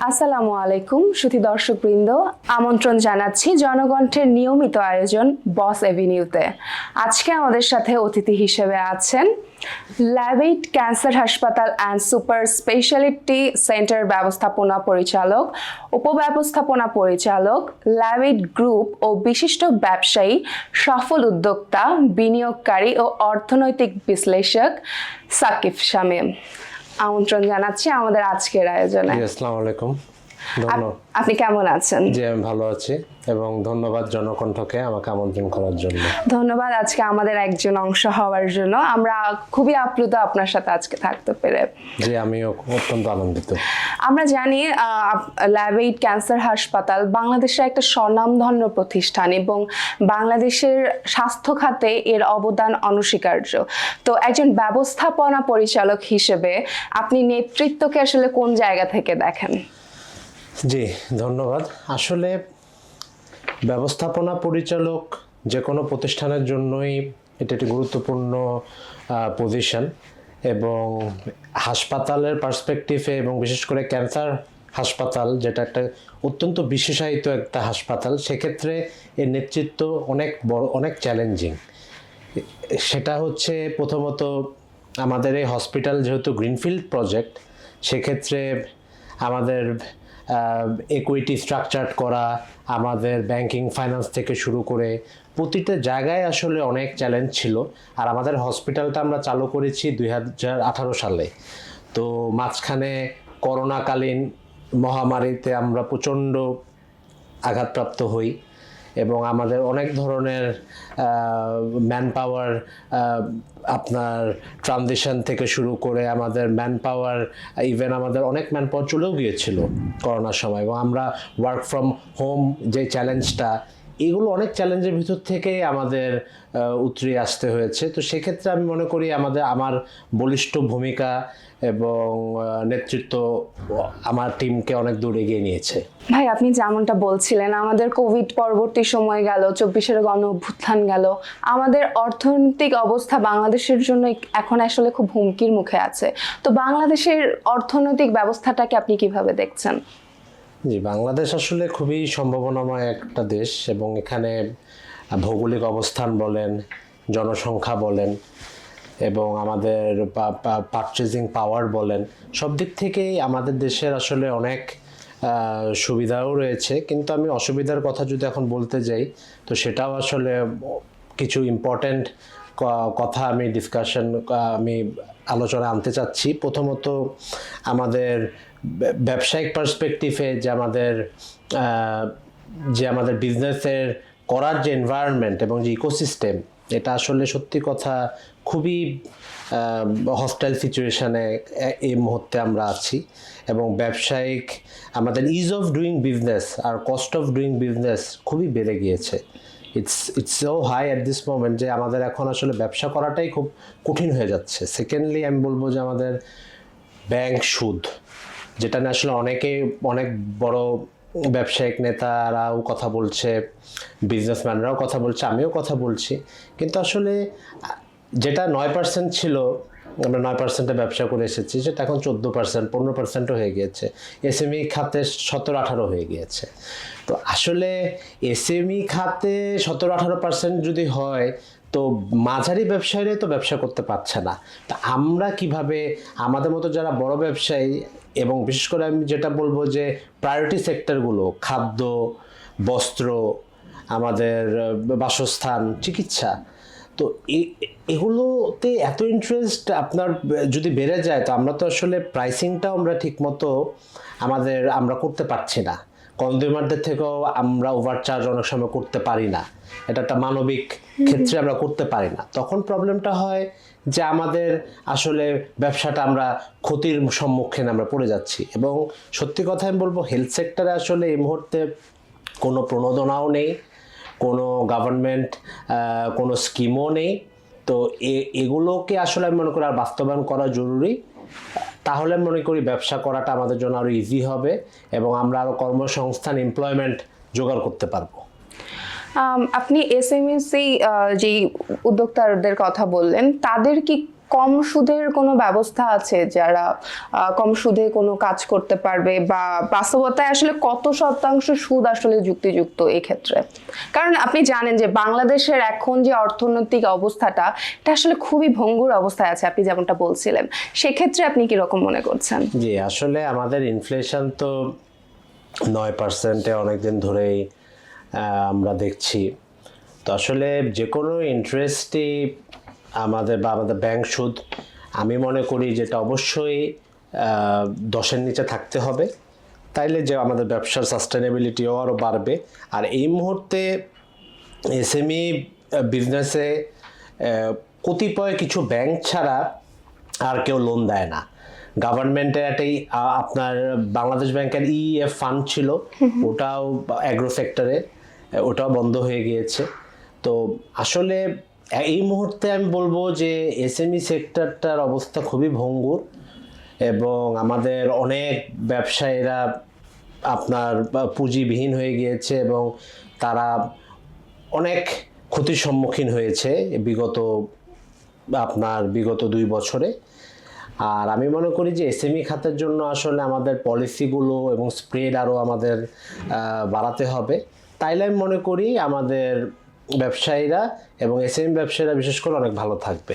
আসসালামু আলাইকুম সুধী দর্শকবৃন্দ, আমন্ত্রণ জানাচ্ছি জনকণ্ঠের নিয়মিত আয়োজন বস এভিনিউতে। আজকে আমাদের সাথে অতিথি হিসেবে আছেন ল্যাবেইট ক্যান্সার হাসপাতাল অ্যান্ড সুপার স্পেশালিটি সেন্টার ব্যবস্থাপনা পরিচালক, উপব্যবস্থাপনা পরিচালক, ল্যাবেইট গ্রুপ ও বিশিষ্ট ব্যবসায়ী, সফল উদ্যোক্তা, বিনিয়োগকারী ও অর্থনৈতিক বিশ্লেষক সাকিব শামীম। আমন্ত্রণ জানাচ্ছি আমাদের আজকের আয়োজনে। আসসালামু আলাইকুম। আপনি কেমন আছেন? জি, আমি ভালো আছি এবং ধন্যবাদ জনকণ্ঠকে আমাকে আমন্ত্রণ করার জন্য। ধন্যবাদ আজকে আমাদের একজন অংশ হওয়ার জন্য। আমরা খুবই আপ্লুত আপনার সাথে আজকে থাকতে পেরে। জি, আমিও অত্যন্ত আনন্দিত। আমরা জানি ল্যাবেইট ক্যান্সার হাসপাতাল বাংলাদেশের একটা স্বনামধন্য প্রতিষ্ঠান এবং বাংলাদেশের স্বাস্থ্য খাতে এর অবদান অনস্বীকার্য। তো একজন ব্যবস্থাপনা পরিচালক হিসেবে আপনি নেতৃত্বকে আসলে কোন জায়গা থেকে দেখেন? জি, ধন্যবাদ। আসলে ব্যবস্থাপনা পরিচালক যে কোনো প্রতিষ্ঠানের জন্যই এটা একটি গুরুত্বপূর্ণ পজিশন এবং হাসপাতালের পার্সপেক্টিভে এবং বিশেষ করে ক্যান্সার হাসপাতাল যেটা একটা অত্যন্ত বিশেষায়িত একটা হাসপাতাল, সেক্ষেত্রে এর নেতৃত্ব অনেক বড়, অনেক চ্যালেঞ্জিং। সেটা হচ্ছে প্রথমত আমাদের এই হসপিটাল যেহেতু গ্রিনফিল্ড প্রজেক্ট, সেক্ষেত্রে আমাদের ইকুইটি স্ট্রাকচার করা, আমাদের ব্যাংকিং ফাইন্যান্স থেকে শুরু করে প্রতিটা জায়গায় আসলে অনেক চ্যালেঞ্জ ছিল। আর আমাদের হসপিটালটা আমরা চালু করেছি 2018 সালে। তো মাঝখানে করোনাকালীন মহামারীতে আমরা প্রচণ্ড আঘাতপ্রাপ্ত হই এবং আমাদের অনেক ধরনের ম্যান পাওয়ার, আপনার ট্রানজিশন থেকে শুরু করে আমাদের ম্যান পাওয়ার, ইভেন আমাদের অনেক ম্যান পাওয়ার চলেও গিয়েছিল করোনার সময়। এবং আমরা ওয়ার্ক ফ্রম হোম যে চ্যালেঞ্জটা, এগুলো অনেক চ্যালেঞ্জের ভিতর থেকে আমাদের উতরে আসতে হয়েছে। তো সেক্ষেত্রে আমি মনে করি আমার বলিষ্ঠ ভূমিকা এবং নেতৃত্ব আমার টিমকে অনেক দূর এগিয়ে নিয়েছে। ভাই, আপনি যেমনটা বলছিলেন, আমাদের কোভিড পরবর্তী সময় গেল, 24-এর গণ অভ্যুত্থান গেল, আমাদের অর্থনৈতিক অবস্থা বাংলাদেশের জন্য এখন আসলে খুব হুমকির মুখে আছে। তো বাংলাদেশের অর্থনৈতিক ব্যবস্থাটাকে আপনি কিভাবে দেখছেন? জি, বাংলাদেশ আসলে খুবই সম্ভাবনাময় একটা দেশ এবং এখানে ভৌগোলিক অবস্থান বলেন, জনসংখ্যা বলেন এবং আমাদের পারচেজিং পাওয়ার বলেন, সব দিক থেকেই আমাদের দেশের আসলে অনেক সুবিধাও রয়েছে। কিন্তু আমি অসুবিধার কথা যদি এখন বলতে যাই, তো সেটাও আসলে কিছু ইম্পর্ট্যান্ট কথা আমি আমি আলোচনায় আনতে চাচ্ছি। প্রথমত আমাদের ব্যবসায়িক পার্সপেক্টিভে যে আমাদের বিজনেসের করার যে এনভায়রনমেন্ট এবং যে ইকোসিস্টেম, এটা আসলে সত্যি কথা খুবই হস্টাইল সিচুয়েশানে এই মুহূর্তে আমরা আছি। এবং ব্যবসায়িক আমাদের ইজ অফ ডুইং বিজনেস আর কস্ট অফ ডুইং বিজনেস খুবই বেড়ে গিয়েছে। It's so high at this moment যে আমাদের এখন আসলে ব্যবসা করাটাই খুব কঠিন হয়ে যাচ্ছে। সেকেন্ডলি আমি বলবো যে আমাদের ব্যাংক সুদ, যেটা নিয়ে আসলে অনেক বড় ব্যবসায়িক নেতারাও কথা বলছে, বিজনেসম্যানরাও কথা বলছে, আমিও কথা বলছি, কিন্তু আসলে যেটা 9% ছিল, আমরা 9%-এ ব্যবসা করে এসেছি, সেটা এখন 14%, 15%ও হয়ে গিয়েছে। এসএমই খাতে 17-18 হয়ে গিয়েছে। তো আসলে এসএমই খাতে 17-18% যদি হয়, তো মাঝারি ব্যবসায়ীরাই তো ব্যবসা করতে পারছে না। তা আমরা কিভাবে আমাদের মতো যারা বড় ব্যবসায়ী এবং বিশেষ করে আমি যেটা বলবো যে প্রায়োরিটি সেক্টরগুলো, খাদ্য, বস্ত্র, আমাদের বাসস্থান, চিকিৎসা, তো এগুলোতে এত ইন্টারেস্ট আপনার যদি বেড়ে যায়, তো আমরা তো আসলে প্রাইসিংটাও আমরা ঠিকমতো আমরা করতে পারছি না। কনজিউমারদের থেকেও আমরা ওভারচার্জ অনেক সময় করতে পারি না, এটা একটা মানবিক ক্ষেত্রে আমরা করতে পারি না। তখন প্রবলেমটা হয় যে আমাদের আসলে ব্যবসাটা আমরা ক্ষতির সম্মুখীন আমরা পড়ে যাচ্ছি। এবং সত্যি কথা আমি বলবো, হেলথ সেক্টরে আসলে এই মুহূর্তে কোনো প্রণোদনাও নেই, কোনো গভর্নমেন্ট কোনো স্কিমও নেই। তো এগুলোকে আসলে আমি মনে করি আর বাস্তবায়ন করা জরুরি। তাহলে আমি মনে করি ব্যবসা করাটা আমাদের জন্য আরও ইজি হবে এবং আমরা আরও কর্মসংস্থান, এমপ্লয়মেন্ট জোগাড় করতে পারবো। আপনি এসএমএসি যেই উদ্যোক্তাদের কথা বললেন, তাদের কি কম সুদের কোনো ব্যবস্থা আছে যারা কম সুদে কোনো কাজ করতে পারবে, বা বাস্তবতায় আসলে কত শতাংশ সুদ আসলে যুক্তিযুক্ত এই ক্ষেত্রে? কারণ আপনি জানেন যে বাংলাদেশের এখন যে অর্থনৈতিক অবস্থাটা, এটা আসলে খুবই ভঙ্গুর অবস্থায় আছে, আপনি যেমনটা বলছিলেন। সেক্ষেত্রে আপনি কিরকম মনে করছেন? জি, আসলে আমাদের ইনফ্লেশন তো 9%-এ অনেকদিন ধরেই আমরা দেখছি। তো আসলে যে কোনো ইন্টারেস্টই আমাদের ব্যাংক সুদ, আমি মনে করি যেটা অবশ্যই 10-এর নিচে থাকতে হবে, তাইলে যে আমাদের ব্যবসার সাস্টেনেবিলিটিও আরও বাড়বে। আর এই মুহূর্তে এসএমই বিজনেসে কতিপয় কিছু ব্যাংক ছাড়া আর কেউ লোন দেয় না। গভর্নমেন্টের একটাই আপনার বাংলাদেশ ব্যাংকের ইএফ ফান্ড ছিল, ওটাও অ্যাগ্রো সেক্টরে, ওটাও বন্ধ হয়ে গিয়েছে। তো আসলে এই মুহূর্তে আমি বলবো যে এসএমই সেক্টরটার অবস্থা খুবই ভঙ্গুর, এবং আমাদের অনেক ব্যবসায়ীরা আপনার পুঁজিবিহীন হয়ে গিয়েছে, এবং তারা অনেক ক্ষতির সম্মুখীন হয়েছে বিগত 2 বছরে। আর আমি মনে করি যে এসএমই খাতের জন্য আসলে আমাদের পলিসিগুলো এবং স্প্রেড আরও আমাদের বাড়াতে হবে। তাইলে আমি মনে করি আমাদের ব্যবসায়ীরা এবং এসএমই ব্যবসায়ীরা বিশেষ করে অনেক ভালো থাকবে।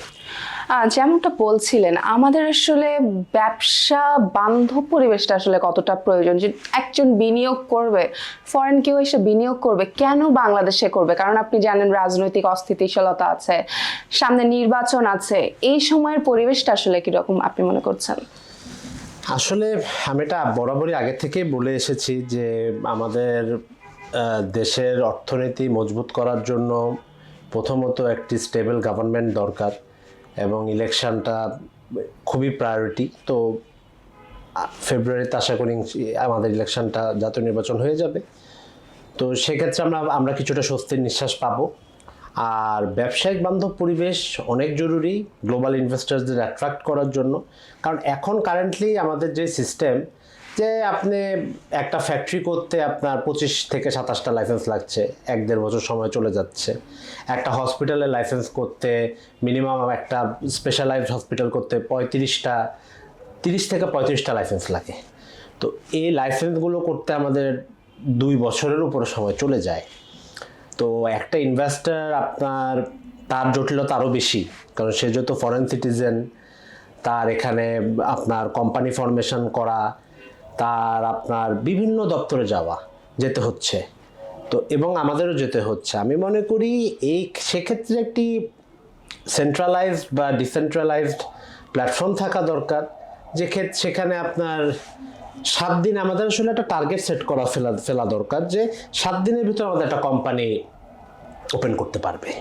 যেমনটা বলছিলেন, আমাদের আসলে ব্যবসা বান্ধব পরিবেশটা আসলে কতটা প্রয়োজন, যে একজন বিনিয়োগ করবে, ফরেন কেউ এসে বিনিয়োগ করবে, কেন বাংলাদেশে করবে? কারণ আপনি জানেন রাজনৈতিক অস্থিতিশীলতা আছে, সামনে নির্বাচন আছে। এই সময়ের পরিবেশটা আসলে কিরকম আপনি মনে করছেন? আসলে আমি এটা বরাবরই আগে থেকেই বলে এসেছি যে আমাদের দেশের অর্থনীতি মজবুত করার জন্য প্রথমত একটি স্টেবল গভর্নমেন্ট দরকার, এবং ইলেকশনটা খুবই প্রায়োরিটি। তো ফেব্রুয়ারিতে আশা করি আমাদের ইলেকশনটা, জাতীয় নির্বাচন হয়ে যাবে। তো সেক্ষেত্রে আমরা কিছুটা স্বস্তির নিঃশ্বাস পাবো। আর ব্যবসায়িক বান্ধব পরিবেশ অনেক জরুরি গ্লোবাল ইনভেস্টারদের অ্যাট্রাক্ট করার জন্য। কারণ এখন কারেন্টলি আমাদের যে সিস্টেম, যে আপনি একটা ফ্যাক্টরি করতে আপনার 25 থেকে 27টা লাইসেন্স লাগছে, 1-1.5 বছর সময় চলে যাচ্ছে। একটা হসপিটালের লাইসেন্স করতে মিনিমাম, একটা স্পেশালাইজড হসপিটাল করতে 30 থেকে 35টা লাইসেন্স লাগে। তো এই লাইসেন্সগুলো করতে আমাদের 2 বছরের উপরে সময় চলে যায়। তো একটা ইনভেস্টার তার জটিলতা আরও বেশি, কারণ সে যত ফরেন সিটিজেন, তার এখানে আপনার কোম্পানি ফরমেশন করা, তার আপনার বিভিন্ন দপ্তরে যেতে হচ্ছে। তো এবং আমাদেরও যেতে হচ্ছে। আমি মনে করি সেক্ষেত্রে একটি সেন্ট্রালাইজড বা ডিসেন্ট্রালাইজড প্ল্যাটফর্ম থাকা দরকার, সেখানে আপনার 7 দিন আমাদের আসলে একটা টার্গেট সেট করা ফেলা দরকার, যে 7 দিনের ভিতরে আমাদের একটা কোম্পানি ওপেন করতে পারবে।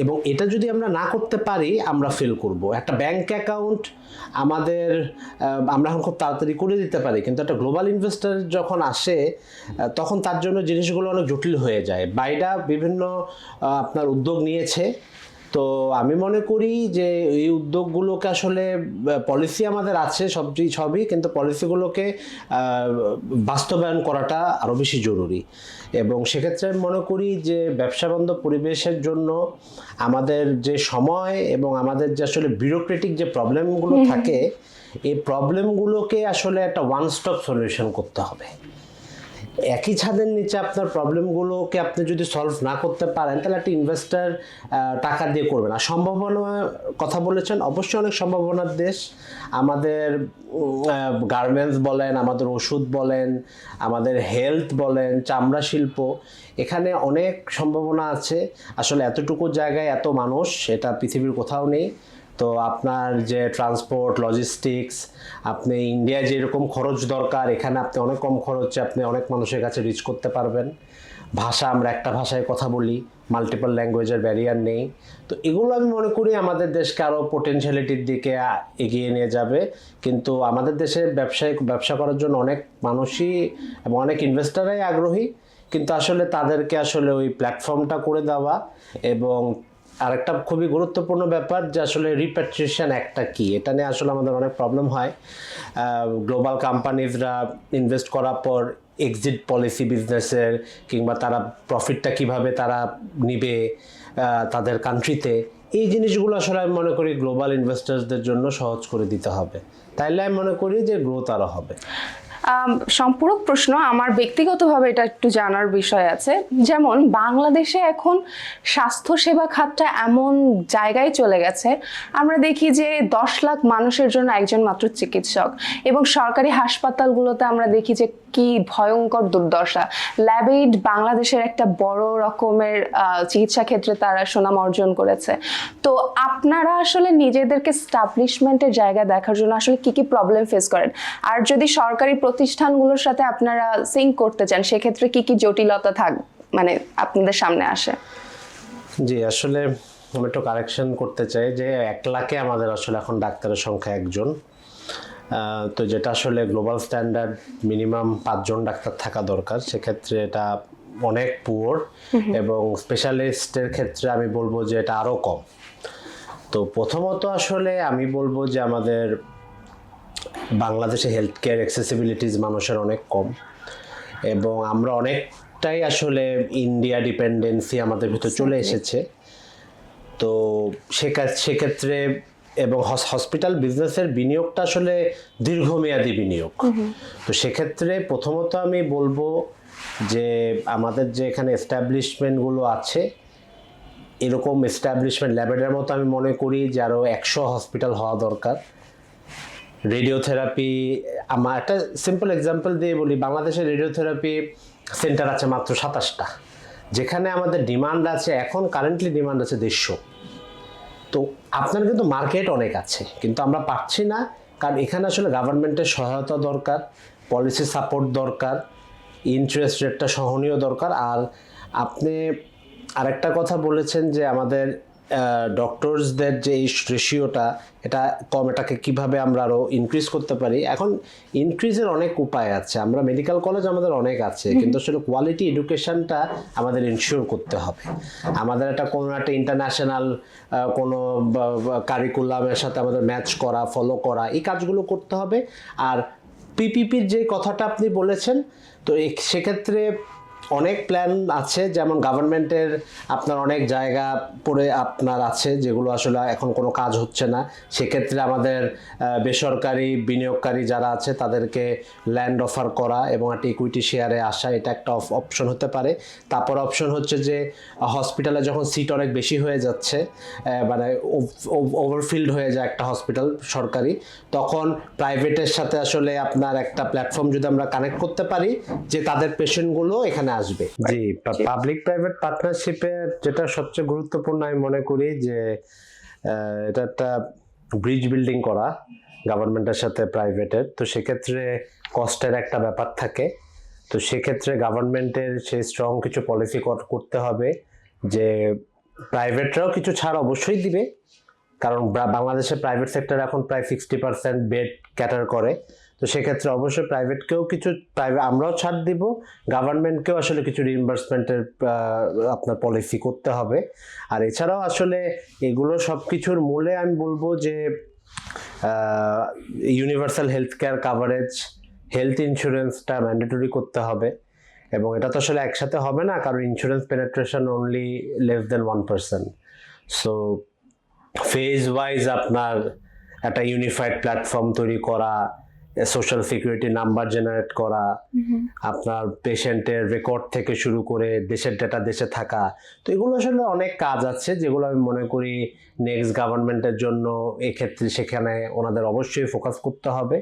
এবং এটা যদি আমরা না করতে পারি, আমরা ফেল করব। একটা ব্যাংক অ্যাকাউন্ট আমরা এখন খুব তাড়াতাড়ি করে দিতে পারি, কিন্তু একটা গ্লোবাল ইনভেস্টর যখন আসে, তখন তার জন্য জিনিসগুলো অনেক জটিল হয়ে যায়। বাইরা বিভিন্ন আপনার উদ্যোগ নিয়েছে। তো আমি মনে করি যে এই উদ্যোগগুলোকে আসলে, পলিসি আমাদের আছে সবই, কিন্তু পলিসিগুলোকে বাস্তবায়ন করাটা আরও বেশি জরুরি। এবং সেক্ষেত্রে আমি মনে করি যে ব্যবসা বান্ধব পরিবেশের জন্য আমাদের যে সময় এবং আমাদের যে আসলে বিউরোক্রেটিক যে প্রবলেমগুলো থাকে, এই প্রবলেমগুলোকে আসলে একটা ওয়ান স্টপ সলিউশন করতে হবে। একই ছাদের নিচে আপনার প্রবলেমগুলোকে আপনি যদি সলভ না করতে পারেন, তাহলে একটা ইনভেস্টার টাকা দিয়ে করবে না। সম্ভাবনার কথা বলেছেন, অবশ্যই অনেক সম্ভাবনার দেশ আমাদের। গার্মেন্টস বলেন, আমাদের ওষুধ বলেন, আমাদের হেলথ বলেন, চামড়া শিল্প, এখানে অনেক সম্ভাবনা আছে। আসলে এতটুকু জায়গায় এত মানুষ, এটা পৃথিবীর কোথাও নেই। তো আপনার যে ট্রান্সপোর্ট, লজিস্টিক্স, আপনি ইন্ডিয়ায় যেরকম খরচ দরকার, এখানে আপনি অনেক কম খরচে আপনি অনেক মানুষের কাছে রিচ করতে পারবেন। ভাষা, আমরা একটা ভাষায় কথা বলি, মাল্টিপল ল্যাঙ্গুয়েজের ব্যারিয়ার নেই। তো এগুলো আমি মনে করি আমাদের দেশকে আরও পোটেনশিয়ালিটির দিকে এগিয়ে নিয়ে যাবে। কিন্তু আমাদের দেশে ব্যবসা করার জন্য অনেক মানুষই এবং অনেক ইনভেস্টাররাই আগ্রহী, কিন্তু আসলে তাদেরকে আসলে ওই প্ল্যাটফর্মটা করে দেওয়া। এবং আরেকটা খুবই গুরুত্বপূর্ণ ব্যাপার, যে আসলে রিপ্যাট্রিয়েশন অ্যাক্টটা কি, এটা নিয়ে আসলে আমাদের অনেক প্রবলেম হয়। গ্লোবাল কোম্পানিজরা ইনভেস্ট করার পর এক্সিট পলিসি বিজনেসের, কিংবা তারা প্রফিটটা কিভাবে তারা নিবে তাদের কান্ট্রিতে, এই জিনিসগুলো আসলে আমি মনে করি গ্লোবাল ইনভেস্টার্সদের জন্য সহজ করে দিতে হবে, তাইলে আমি মনে করি যে গ্রোথ আরও হবে। সম্পূরক প্রশ্ন, আমার ব্যক্তিগতভাবে এটা একটু জানার বিষয় আছে। যেমন বাংলাদেশে এখন স্বাস্থ্যসেবা খাতটা এমন জায়গায় চলে গেছে, আমরা দেখি যে 10 লাখ মানুষের জন্য একজন মাত্র চিকিৎসক, এবং সরকারি হাসপাতালগুলোতে আমরা দেখি যে কি ভয়ঙ্কর দুর্দশা। ল্যাবএইড বাংলাদেশের একটা বড় রকমের চিকিৎসা ক্ষেত্রে তারা সুনাম অর্জন করেছে। তো আপনারা আসলে নিজেদেরকে স্টাবলিশমেন্টের জায়গা দেখার জন্য আসলে কি কি প্রবলেম ফেস করেন, আর যদি সরকারি প্রতিষ্ঠানগুলোর সাথে আপনারা সিঙ্ক করতে চান সেক্ষেত্রে কি কি জটিলতা মানে আপনাদের সামনে আসে? জি, আসলে আমি একটু কারেকশন করতে চাই যে 1 লাখে আমাদের আসলে এখন ডাক্তারের সংখ্যা 1 জন। তো যেটা আসলে গ্লোবাল স্ট্যান্ডার্ড মিনিমাম 5 জন ডাক্তার থাকা দরকার, সেক্ষেত্রে এটা অনেক পুয়ার, এবং স্পেশালিস্টের ক্ষেত্রে আমি বলবো যে এটা আরও কম। তো প্রথমত আসলে আমি বলবো যে আমাদের বাংলাদেশে হেলথ কেয়ার অ্যাক্সেসিবিলিটিস মানুষের অনেক কম, এবং আমরা অনেকটাই আসলে ইন্ডিয়া ডিপেন্ডেন্সি আমাদের ভিতর চলে এসেছে। তো সেক্ষেত্রে এবং হসপিটাল বিজনেসের বিনিয়োগটা আসলে দীর্ঘমেয়াদী বিনিয়োগ। তো সেক্ষেত্রে প্রথমত আমি বলবো যে আমাদের যে এখানে এস্টাবলিশমেন্টগুলো আছে, এরকম এস্টাবলিশমেন্ট ল্যাবরেটরির মতো আমি মনে করি যে আরও 100 হসপিটাল হওয়া দরকার। রেডিওথেরাপি, আমার একটা সিম্পল এক্সাম্পল দিয়ে বলি, বাংলাদেশে রেডিওথেরাপি সেন্টার আছে মাত্র 27টা, যেখানে আমাদের ডিমান্ড আছে, এখন কারেন্টলি ডিমান্ড আছে 150। তো আপনার কিন্তু মার্কেট অনেক আছে, কিন্তু আমরা পাচ্ছি না, কারণ এখানে আসলে গভর্নমেন্টের সহায়তা দরকার, পলিসি সাপোর্ট দরকার, ইন্টারেস্ট রেটটা সহনীয় দরকার। আর আপনি আরেকটা কথা বলেছেন যে আমাদের ডক্টরসদের যে এই রেশিওটা এটা কম, এটাকে কিভাবে আমরা আরও ইনক্রিজ করতে পারি। এখন ইনক্রিজের অনেক উপায় আছে, আমরা মেডিকেল কলেজ আমাদের অনেক আছে, কিন্তু আসলে কোয়ালিটি এডুকেশনটা আমাদের ইনশিওর করতে হবে। আমাদের কোনো একটা ইন্টারন্যাশনাল কোনো কারিকুলামের সাথে আমাদের ম্যাচ করা, ফলো করা, এই কাজগুলো করতে হবে। আর পিপিপির যে কথাটা আপনি বলেছেন, তো সেক্ষেত্রে অনেক প্ল্যান আছে, যেমন গভর্নমেন্টের আপনার অনেক জায়গা পড়ে আপনার আছে যেগুলো আসলে এখন কোনো কাজ হচ্ছে না। সেক্ষেত্রে আমাদের বেসরকারি বিনিয়োগকারী যারা আছে তাদেরকে ল্যান্ড অফার করা এবং একটা ইকুইটি শেয়ারে আসা, এটা একটা অপশন হতে পারে। তারপর অপশন হচ্ছে যে হসপিটালে যখন সিট অনেক বেশি হয়ে যাচ্ছে, মানে ওভারফিল্ড হয়ে যায় একটা হসপিটাল সরকারি, তখন প্রাইভেটের সাথে আসলে আপনার একটা প্ল্যাটফর্ম যদি আমরা কানেক্ট করতে পারি যে তাদের পেশেন্টগুলো এখানে আসবে। জি, পাবলিক প্রাইভেট পার্টনারশিপে যেটা সবচেয়ে গুরুত্বপূর্ণ আমি মনে করি যে এটা একটা ব্রিজ বিল্ডিং করা গভর্নমেন্টের সাথে প্রাইভেটের। তো সেক্ষেত্রে কস্টের একটা ব্যাপার থাকে, তো সেক্ষেত্রে গভর্নমেন্টের সেই স্ট্রং কিছু পলিসি করতে হবে যে প্রাইভেটরাও কিছু ছাড় অবশ্যই দিবে, কারণ বাংলাদেশে প্রাইভেট সেক্টর এখন প্রায় 60% বেড ক্যাটার করে। তো সেক্ষেত্রে অবশ্যই প্রাইভেটকেও কিছু আমরাও ছাড় দিব, গভর্নমেন্টকেও আসলে কিছু রিইম্বার্সমেন্টের আপনার পলিসি করতে হবে। আর এছাড়াও আসলে এগুলো সব কিছুর মূলে আমি বলবো যে universal health care coverage, health ইন্স্যুরেন্সটা ম্যান্ডেটরি করতে হবে, এবং এটা তো আসলে একসাথে হবে না, কারণ insurance penetration only less than 1%। So phase wise আপনার একটা ইউনিফাইড প্ল্যাটফর্ম তৈরি করা, সোশ্যাল সিকিউরিটি নাম্বার জেনারেট করা, আপনার পেশেন্টের রেকর্ড থেকে শুরু করে দেশের ডেটা দেশে থাকা, তো এগুলো আসলে অনেক কাজ আছে যেগুলো আমি মনে করি নেক্সট গভর্নমেন্টের জন্য এক্ষেত্রে সেখানে ওনাদের অবশ্যই ফোকাস করতে হবে,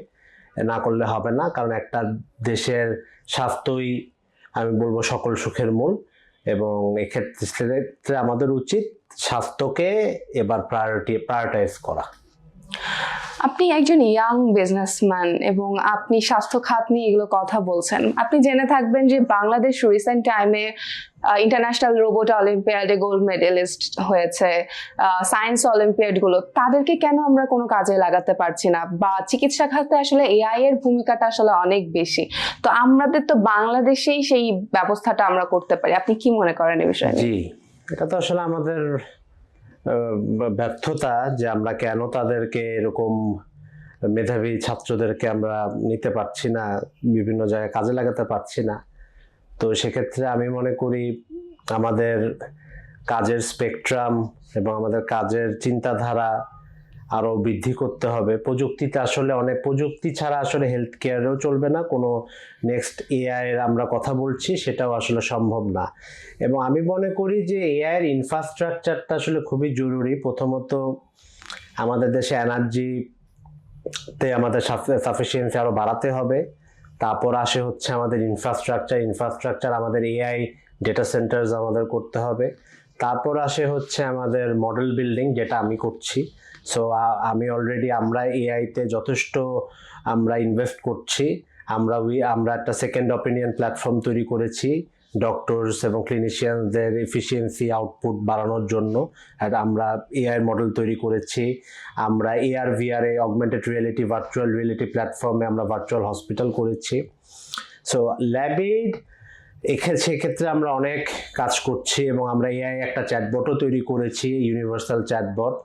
না করলে হবে না। কারণ একটা দেশের স্বাস্থ্যই আমি বলবো সকল সুখের মূল, এবং এক্ষেত্রে আমাদের উচিত স্বাস্থ্যকে এবার প্রায়োরিটাইজ করা। আপনি একজন ইয়াং বিজনেসম্যান এবং আপনি স্বাস্থ্য খাত নিয়ে এগুলো কথা বলছেন। আপনি জেনে থাকবেন যে বাংলাদেশ রিসেন্ট টাইমে ইন্টারন্যাশনাল রোবট অলিম্পিয়াডে গোল্ড মেডেলিস্ট হয়েছে, সায়েন্স অলিম্পিয়াড গুলো, তাদেরকে কেন আমরা কোনো কাজে লাগাতে পারছি না? বা চিকিৎসা খাতে আসলে এআই এর ভূমিকাটা আসলে অনেক বেশি, তো আমাদের তো বাংলাদেশেই সেই ব্যবস্থাটা আমরা করতে পারি। আপনি কি মনে করেন এই বিষয়ে? জি, এটা তো আসলে আমাদের ব্যর্থতা যে আমরা কেন তাদেরকে এরকম মেধাবী ছাত্রদেরকে আমরা নিতে পারছি না, বিভিন্ন জায়গায় কাজে লাগাতে পারছি না। তো সেক্ষেত্রে আমি মনে করি আমাদের কাজের স্পেকট্রাম এবং আমাদের কাজের চিন্তাধারা আরো বৃদ্ধি করতে হবে। প্রযুক্তিতে আসলে অনেক প্রযুক্তি ছাড়া আসলে হেলথ কেয়ারেও চলবে না, কোনো নেক্সট এআই এর আমরা কথা বলছি সেটাও আসলে সম্ভব না। এবং আমি মনে করি যে এআই এর ইনফ্রাস্ট্রাকচারটা আসলে খুবই জরুরি। প্রথমত আমাদের দেশে এনার্জিতে আমাদের সাফিসিয়েন্সি আরো বাড়াতে হবে। তারপর আসে হচ্ছে আমাদের ইনফ্রাস্ট্রাকচার আমাদের এআই ডেটা সেন্টার্স আমাদের করতে হবে। তারপর আসে হচ্ছে আমাদের মডেল বিল্ডিং, যেটা আমি করছি। সো আমরা এআইতে যথেষ্ট আমরা ইনভেস্ট করছি। আমরা একটা সেকেন্ড অপিনিয়ন প্ল্যাটফর্ম তৈরি করেছি ডক্টরস এবং ক্লিনিশিয়ানদের এফিসিয়েন্সি আউটপুট বাড়ানোর জন্য। আর আমরা এআই মডেল তৈরি করেছি। আমরা AR VRA augmented reality virtual reality প্ল্যাটফর্মে আমরা ভার্চুয়াল হসপিটাল করেছি। সো ল্যাবেড সেক্ষেত্রে আমরা অনেক কাজ করছি এবং আমরা এআই একটা চ্যাটবটও তৈরি করেছি, ইউনিভার্সাল চ্যাটবট,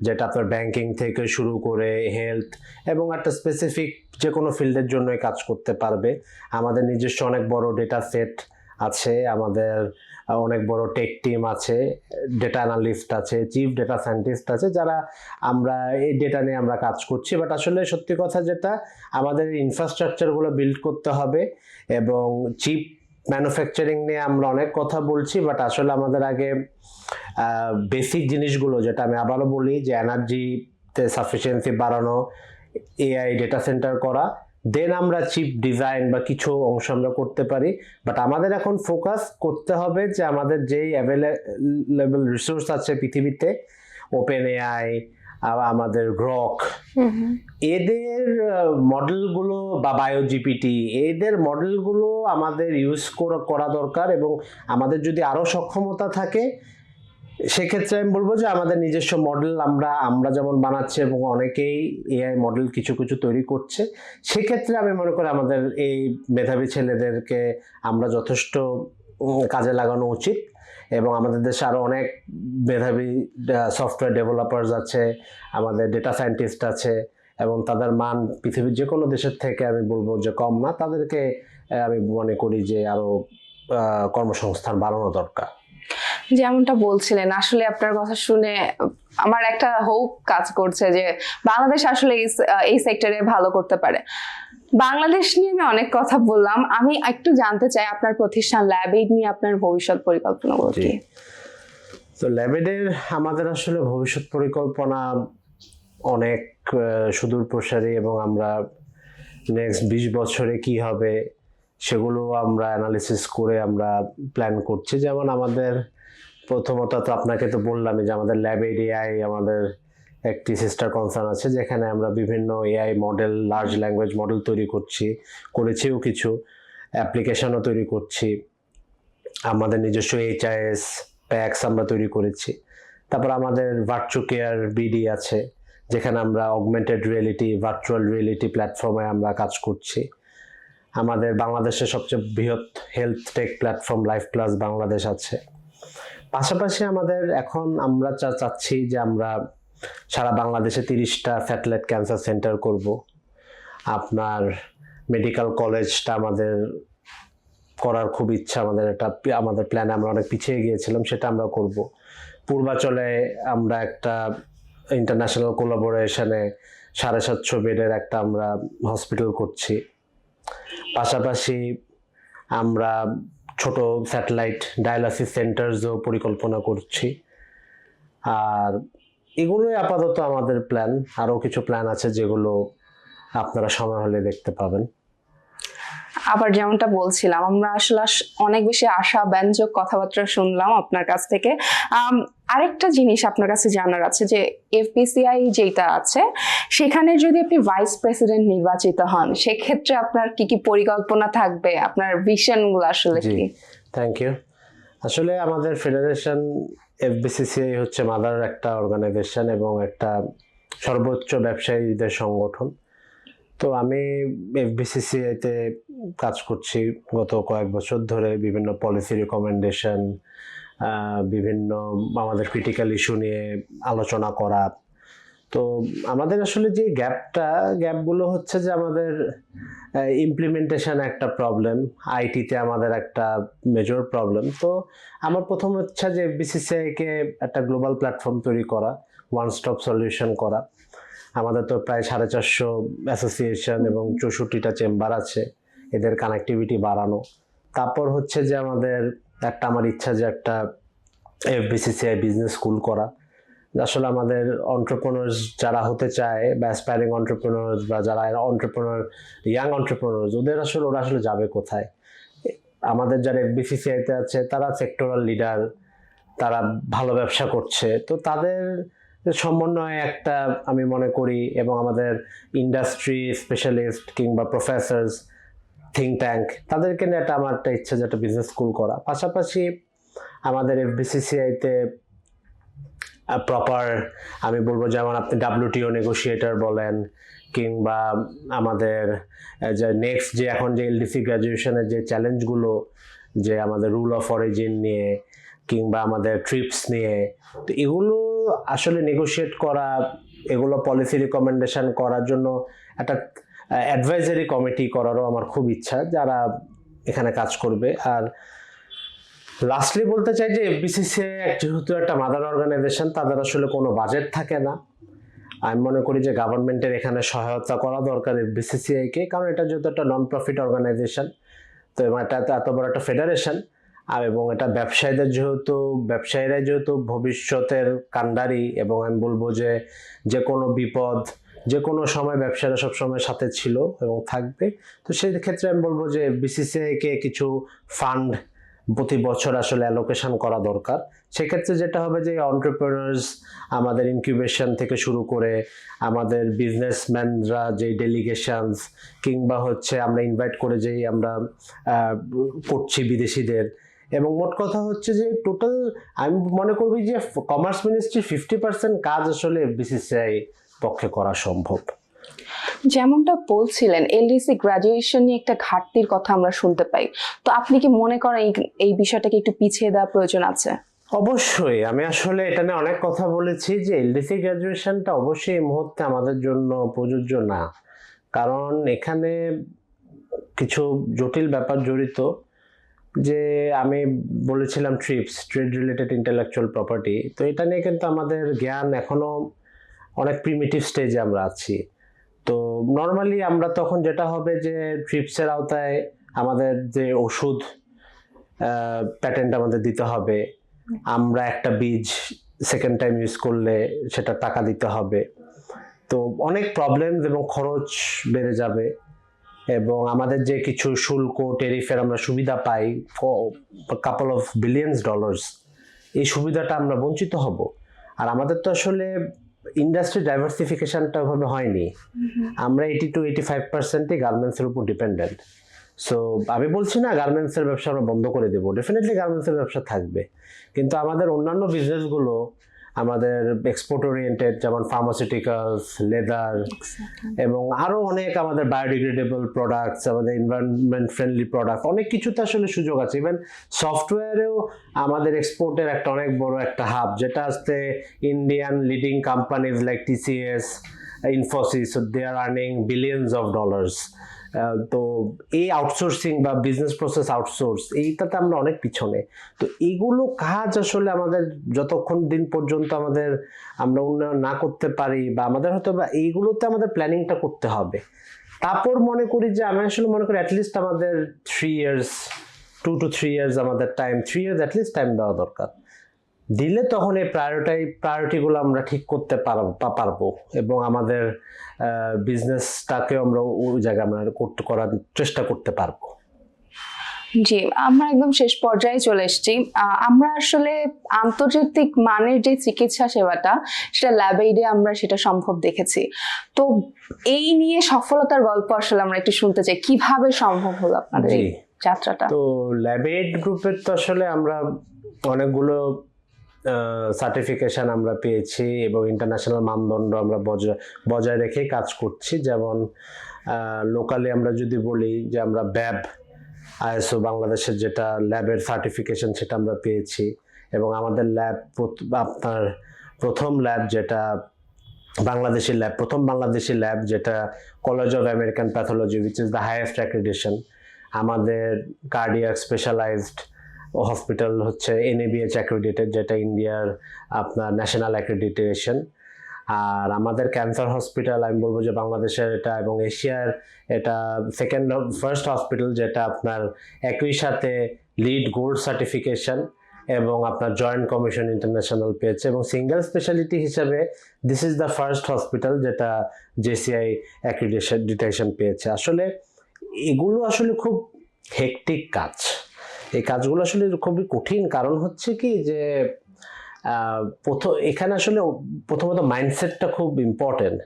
যেটা আপনার ব্যাংকিং থেকে শুরু করে হেলথ এবং একটা স্পেসিফিক যে কোনো ফিল্ডের জন্যই কাজ করতে পারবে। আমাদের নিজস্ব অনেক বড় ডেটা সেট আছে, আমাদের অনেক বড় টেক টিম আছে, ডেটা অ্যানালিস্ট আছে, চিফ ডেটা সায়েন্টিস্ট আছে, যারা আমরা এই ডেটা নিয়ে আমরা কাজ করছি। বাট আসলে সত্যি কথা যেটা, আমাদের ইনফ্রাস্ট্রাকচারগুলো বিল্ড করতে হবে এবং চিপ ম্যানুফ্যাকচারিং নিয়ে আমরা অনেক কথা বলছি, বাট আসলে আমাদের আগে বেসিক জিনিসগুলো, যেটা আমি আবারও বলি যে এনার্জিতে সাফিসিয়েন্সি বাড়ানো, এআই ডেটা সেন্টার করা, দেন আমরা চিপ ডিজাইন বা কিছু অংশ আমরা করতে পারি। বাট আমাদের এখন ফোকাস করতে হবে যে আমাদের যেই অ্যাভেলেবল রিসোর্স আছে পৃথিবীতে, ওপেন এআই, আমাদের গ্রক, এদের মডেলগুলো বা বায়োজিপিটি, এদের মডেলগুলো আমাদের ইউজ করা দরকার। এবং আমাদের যদি আরো সক্ষমতা থাকে, সেক্ষেত্রে আমি বলবো যে আমাদের নিজস্ব মডেল আমরা যেমন বানাচ্ছি এবং অনেকেই এআই মডেল কিছু কিছু তৈরি করছে, সেক্ষেত্রে আমি মনে করি আমাদের এই মেধাবী ছেলেদেরকে আমরা যথেষ্ট কাজে লাগানো উচিত। এবং আমাদের দেশে আরো অনেক মেধাবী সফটওয়্যার ডেভেলপার্স আছে, আমাদের ডেটা সায়েন্টিস্ট আছে, এবং তাদের মান পৃথিবীর যে কোনো দেশের থেকে আমি বলবো যে কম না। তাদেরকে আমি মনে করি যে আরো কর্মসংস্থান বাড়ানো দরকার। যেমনটা বলছিলেন, আসলে আপনার কথা শুনে আমার একটা হোপ কাজ করছে যে বাংলাদেশ আসলে এই সেক্টরে ভালো করতে পারে। বাংলাদেশ নিয়ে আমি অনেক কথা বললাম, আমি একটু জানতে চাই আপনার প্রতিষ্ঠান ল্যাবেড নিয়ে আপনার ভবিষ্যৎ পরিকল্পনাগুলো কি? তো ল্যাবেডের আমাদের আসলে ভবিষ্যৎ পরিকল্পনা অনেক সুদূর প্রসারী, এবং আমরা নেক্সট 20 বছরে কি হবে সেগুলো আমরা অ্যানালিসিস করে আমরা প্ল্যান করছি। যেমন আমাদের প্রথমত তো আপনাকে তো বললামই যে আমাদের ল্যাবেড এআই আমাদের একটি সিস্টার কনসার্ন আছে, যেখানে আমরা বিভিন্ন AI model, large language model তৈরি করেছিও, কিছু অ্যাপ্লিকেশনও তৈরি করছি। আমাদের নিজস্ব এইচআইএস প্যাক্স আমরা তৈরি করেছি। তারপর আমাদের ভার্চু কেয়ার বিডি আছে, যেখানে আমরা অগমেন্টেড রিয়েলিটি, ভার্চুয়াল রিয়েলিটি প্ল্যাটফর্মে আমরা কাজ করছি। আমাদের বাংলাদেশের সবচেয়ে বৃহৎ health tech platform life plus Bangladesh আছে। পাশাপাশি আমাদের এখন আমরা চাচ্ছি যে আমরা সারা বাংলাদেশে 30টা স্যাটেলাইট ক্যান্সার সেন্টার করব। আপনার মেডিকেল কলেজটা আমাদের করার খুব ইচ্ছা, আমাদের প্ল্যানে আমরা অনেক পিছিয়ে গিয়েছিলাম, সেটা আমরা করব। পূর্বাচলে আমরা একটা ইন্টারন্যাশনাল কোলাবোরেশনে 750 বেডের একটা আমরা হসপিটাল করছি। পাশাপাশি আমরা ছোট স্যাটেলাইট ডায়ালাসিস সেন্টারসও পরিকল্পনা করছি। আর এগুলোই আপাতত আমাদের প্ল্যান। আরও কিছু প্ল্যান আছে যেগুলো আপনারা সময় হলে দেখতে পাবেন। আবার যেমনটা বলছিলাম, আমরা আসলে অনেক বেশি আশাব্যঞ্জক কথাবার্তা শুনলাম আপনার কাছ থেকে। আরেকটা জিনিস আপনার কাছে জানার আছে যে এফবিসিআই যেটা আছে, সেখানে যদি আপনি ভাইস প্রেসিডেন্ট নির্বাচিত হন, সেক্ষেত্রে আপনার কি কি পরিকল্পনা থাকবে, আপনার ভিশনগুলো আসলে কি? Thank you. আসলে আমাদের ফেডারেশন এফবিসিসিআই হচ্ছে মাদার একটা অর্গানাইজেশন এবং একটা সর্বোচ্চ ব্যবসায়ীদের সংগঠন। তো আমি এফবিসিসিআইতে কাজ করছি গত কয়েক বছর ধরে, বিভিন্ন পলিসি রিকমেন্ডেশন, বিভিন্ন আমাদের ক্রিটিক্যাল ইস্যু নিয়ে আলোচনা করা, তো আমাদের আসলে যে গ্যাপগুলো হচ্ছে যে আমাদের ইমপ্লিমেন্টেশন একটা প্রবলেম, আইটিতে আমাদের একটা মেজর প্রবলেম। তো আমার প্রথম ইচ্ছা যে এফবিসিসিআই কে একটা গ্লোবাল প্ল্যাটফর্ম তৈরি করা, ওয়ান স্টপ সলিউশন করা। আমাদের তো প্রায় 450 অ্যাসোসিয়েশন এবং 64টা চেম্বার আছে, এদের কানেক্টিভিটি বাড়ানো। তারপর হচ্ছে যে আমার ইচ্ছা যে একটা এফবিসিসিআই বিজনেস স্কুল করা। আসলে আমাদের অন্টারপ্রেনার্স যারা হতে চায় বা অ্যাসপায়ারিং অন্টারপ্রেনার্স বা যারা ইয়াং অন্টারপ্রেনার্স, ওরা আসলে যাবে কোথায়? আমাদের যারা এফবিসিসিআইতে আছে তারা সেক্টরাল লিডার, তারা ভালো ব্যবসা করছে, তো তাদের সমন্বয়ে একটা আমি মনে করি, এবং আমাদের ইন্ডাস্ট্রি স্পেশালিস্ট কিংবা প্রফেসরস, থিঙ্ক ট্যাঙ্ক, তাদেরকে নিয়ে আমার একটা ইচ্ছা যে একটা বিজনেস স্কুল করা। পাশাপাশি আমাদের এফবিসিসিআইতে প্রপার আমি বলবো, যেমন আপনি WTO নেগোশিয়েটর বলেন, কিংবা আমাদের যে নেক্সট যে এখন যে এলডিসি গ্র্যাজুয়েশনের যে চ্যালেঞ্জগুলো, যে আমাদের রুল অফ অরিজিন নিয়ে কিংবা আমাদের ট্রিপস নিয়ে, তো এগুলো আসলে নেগোশিয়েট করা, এগুলো পলিসি রিকমেন্ডেশন করার জন্য একটা অ্যাডভাইজারি কমিটি করারও আমার খুব ইচ্ছা, যারা এখানে কাজ করবে। আর লাস্টলি বলতে চাই যে এফবিসিসিআই যেহেতু একটা মাদার অর্গানাইজেশন, তাদের আসলে কোনো বাজেট থাকে না। আমি মনে করি যে গভর্নমেন্টের এখানে সহায়তা করা দরকার এফবিসিসিআই কে, কারণ এটা যেহেতু একটা নন প্রফিট অর্গানাইজেশন, তো এটা এত বড় একটা ফেডারেশন, এবং এটা ব্যবসায়ীরাই যেহেতু ভবিষ্যতের কাণ্ডারি, এবং আমি বলবো যে যে কোনো বিপদ, যে কোনো সময় ব্যবসায়ীরা সবসময় সাথে ছিল এবং থাকবে। তো সেই ক্ষেত্রে আমি বলবো যে এফবিসিসিআই কে কিছু ফান্ড প্রতি বছর আসলে অ্যালোকেশন করা দরকার। সেক্ষেত্রে যেটা হবে যে এন্টারপ্রেনার্স, আমাদের ইনকিউবেশন থেকে শুরু করে আমাদের বিজনেসম্যানরা যে ডেলিগেশনস, কিংবা হচ্ছে আমরা ইনভাইট করে যেই আমরা করছি বিদেশিদের, এবং মোট কথা হচ্ছে যে টোটাল আমি মনে করবি যে কমার্স মিনিস্ট্রি 50% কাজ আসলে এফবিসিসিআই পক্ষে করা সম্ভব। যেমনটা বলছিলেন এলডিসি গ্রাজুয়েশন নিয়ে একটা ঘাটতির কথা আমরা শুনতে পাই, তো আপনি কি মনে করেন এই বিষয়টাকে একটু পিছিয়ে দেওয়ার প্রয়োজন আছে? অবশ্যই, আমি আসলে এটা নিয়ে অনেক কথা বলেছি যে এলডিসি গ্র্যাজুয়েশনটা অবশ্যই এই মুহূর্তে আমাদের জন্য প্রযোজ্য না, কারণ এখানে কিছু জটিল ব্যাপার জড়িত। যে আমি বলেছিলাম ট্রেড রিলেটেড ইন্টেলেকচুয়াল প্রপার্টি, তো এটা নিয়ে কিন্তু আমাদের জ্ঞান এখনো অনেক প্রিমিটিভ স্টেজে আমরা আছি। তো নর্মালি আমরা তখন যেটা হবে যে ট্রিপসের আওতায় আমাদের যে ওষুধ প্যাটেন্ট আমাদের দিতে হবে, আমরা একটা বীজ সেকেন্ড টাইম ইউজ করলে সেটা টাকা দিতে হবে, তো অনেক প্রবলেম এবং খরচ বেড়ে যাবে, এবং আমাদের যে কিছু শুল্ক টেরিফের আমরা সুবিধা পাই, কাপল অফ বিলিয়ন্স ডলার্স, এই সুবিধাটা আমরা বঞ্চিত হব। আর আমাদের তো আসলে ইন্ডাস্ট্রি ডাইভার্সিফিকেশনটা ওভাবে হয়নি, আমরা 80-85% গার্মেন্টসের উপর ডিপেন্ডেন্ট। সো আমি বলছি না গার্মেন্টসের ব্যবসা আমরা বন্ধ করে দেবো, ডেফিনেটলি গার্মেন্টসের ব্যবসা থাকবে, কিন্তু আমাদের অন্যান্য বিজনেসগুলো আমাদের এক্সপোর্ট ওরিয়েন্টেড, যেমন ফার্মাসিউটিক্যালস, লেদার, এবং আরো অনেক আমাদের বায়োডিগ্রেডেবল প্রোডাক্টস, আমাদের এনভায়রনমেন্ট ফ্রেন্ডলি প্রোডাক্ট, অনেক কিছুতে আসলে সুযোগ আছে। ইভেন সফটওয়্যারেও আমাদের এক্সপোর্টের একটা অনেক বড় একটা হাব, যেটা আসতে Indian leading companies like TCS, Infosys, they are earning billions of dollars. তো এই আউটসোর্সিং বা বিজনেস প্রসেস আউটসোর্স, এইটাতে আমরা অনেক পিছনে। তো এইগুলো কাজ আসলে আমাদের যতক্ষণ দিন পর্যন্ত আমরা উন্নয়ন না করতে পারি, বা আমাদের হয়তো বা এইগুলোতে আমাদের প্ল্যানিংটা করতে হবে। তারপর মনে করি যে আমি আসলে মনে করি অ্যাটলিস্ট আমাদের 3 years, 2 to 3 years আমাদের 3 years অ্যাটলিস্ট টাইম দেওয়া দরকার। দিলে তখন এই প্রায়োরিটিগুলো আমরা ঠিক করতে পারবো, এবং আমাদের বিজনেসটাকে আমরা ওই জায়গায় আমরা করার চেষ্টা করতে পারবো। জি, আমরা একদম শেষ পর্যায়ে চলে এসেছি। আমরা আসলে আন্তর্জাতিক মানের যে চিকিৎসা সেবাটা, সেটা ল্যাবএইডে আমরা সেটা সম্ভব দেখেছি। তো এই নিয়ে সফলতার গল্প আসলে আমরা একটু শুনতে চাই, কিভাবে সম্ভব হলো আপনাদের এই যাত্রাটা? তো ল্যাবএইড গ্রুপের তো আসলে আমরা অনেকগুলো সার্টিফিকেশন আমরা পেয়েছি, এবং ইন্টারন্যাশনাল মানদণ্ড আমরা বজায় রেখে কাজ করছি। যেমন লোকালি আমরা যদি বলি যে আমরা BAB ISO বাংলাদেশের যেটা ল্যাবের সার্টিফিকেশন, সেটা আমরা পেয়েছি, এবং আমাদের ল্যাব আপনার প্রথম ল্যাব যেটা বাংলাদেশি ল্যাব, প্রথম বাংলাদেশি ল্যাব যেটা college of American pathology which is the highest accreditation. আমাদের কার্ডিয়াক স্পেশালাইজড হসপিটাল হচ্ছে NABH অ্যাক্রেডিটেড, যেটা ইন্ডিয়ার আপনার ন্যাশনাল অ্যাক্রেডিটেশন। আর আমাদের ক্যান্সার হসপিটাল আমি বলবো যে বাংলাদেশের এটা এবং এশিয়ার এটা ফার্স্ট হসপিটাল যেটা আপনার একই সাথে লিড গোল্ড সার্টিফিকেশন এবং আপনার জয়েন্ট কমিশন ইন্টারন্যাশনাল পেয়েছে, এবং সিঙ্গেল স্পেশালিটি হিসাবে this is the first hospital যেটা JCI অ্যাক্রিডিটেশন পেয়েছে। আসলে এগুলো আসলে খুব হেকটিক কাজ, এই কাজগুলো আসলে খুবই কঠিন। কারণ হচ্ছে কি যে এখানে আসলে প্রথমত মাইন্ডসেটটা খুব ইম্পর্টেন্ট।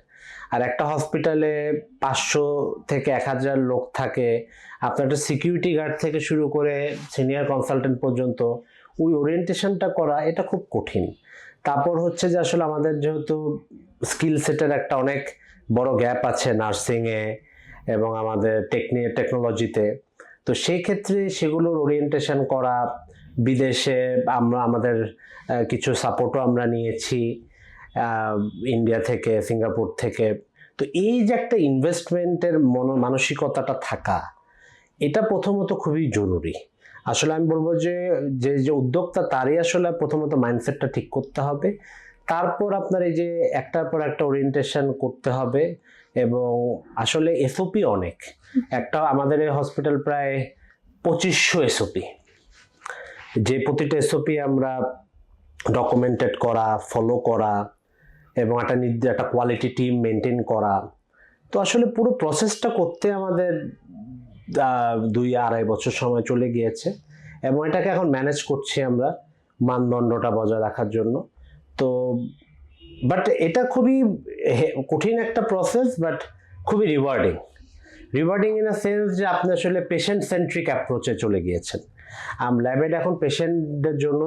আর একটা হসপিটালে 500 থেকে 1000 লোক থাকে, আপনার একটা সিকিউরিটি গার্ড থেকে শুরু করে সিনিয়র কনসালটেন্ট পর্যন্ত ওই ওরিয়েন্টেশনটা করা এটা খুব কঠিন। তারপর হচ্ছে যে আসলে আমাদের যেহেতু স্কিল সেটের একটা অনেক বড় গ্যাপ আছে নার্সিংয়ে এবং আমাদের টেকনোলজিতে, তো সেই ক্ষেত্রে সেগুলোর ওরিয়েন্টেশন করা, বিদেশে আমাদের কিছু সাপোর্টও আমরা নিয়েছি ইন্ডিয়া থেকে, সিঙ্গাপুর থেকে। তো এই যে একটা ইনভেস্টমেন্টের মানসিকতাটা থাকা, এটা প্রথমত খুবই জরুরি। আসলে আমি বলবো যে যে উদ্যোক্তা তারই আসলে প্রথমত মাইন্ডসেটটা ঠিক করতে হবে, তারপর আপনার এই যে একটার পর একটা ওরিয়েন্টেশন করতে হবে। এবং আসলে SOP অনেক, একটা আমাদের এই হসপিটাল প্রায় 2500 SOP, যে প্রতিটা SOP আমরা ডকুমেন্টেড করা, ফলো করা এবং একটা কোয়ালিটি টিম মেনটেন করা। তো আসলে পুরো প্রসেসটা করতে আমাদের 2-2.5 বছর সময় চলে গিয়েছে, এবং এটাকে এখন ম্যানেজ করছি আমরা মানদণ্ডটা বজায় রাখার জন্য। তো বাট এটা খুবই কঠিন একটা প্রসেস, বাট খুবই রিওয়ার্ডিং ইন আ সেন্স যে আপনি আসলে পেশেন্ট সেন্ট্রিক অ্যাপ্রোচে চলে গিয়েছেন। ল্যাবেড এখন পেশেন্টদের জন্য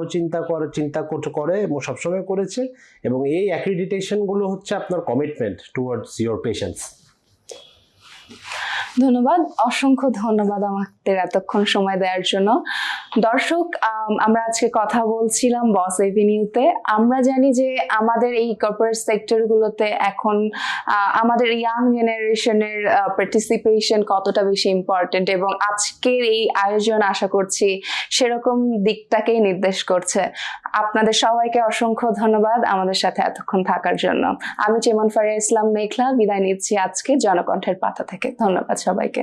চিন্তা করে এবং সবসময় করেছে, এবং এই অ্যাক্রিডিটেশনগুলো হচ্ছে আপনার কমিটমেন্ট টুয়ার্ডস ইয়োর পেশেন্টস। ধন্যবাদ, অসংখ্য ধন্যবাদ আমাদের এতক্ষণ সময় দেওয়ার জন্য। দর্শক, আমরা আজকে কথা বলছিলাম বস এভিনিউতে। আমরা জানি যে আমাদের এই কর্পোরেট সেক্টরগুলোতে এখন আমাদের ইয়াং জেনারেশনের পার্টিসিপেশন কতটা বেশি ইম্পর্টেন্ট, এবং আজকের এই আয়োজন আশা করছি সেরকম দিকটাকেই নির্দেশ করছে। আপনাদের সবাইকে অসংখ্য ধন্যবাদ আমাদের সাথে এতক্ষণ থাকার জন্য। আমি চেমন ফারিয়া ইসলাম মেঘলা বিদায় নিচ্ছি আজকে জনকণ্ঠের পাতা থেকে। ধন্যবাদ সবাইকে।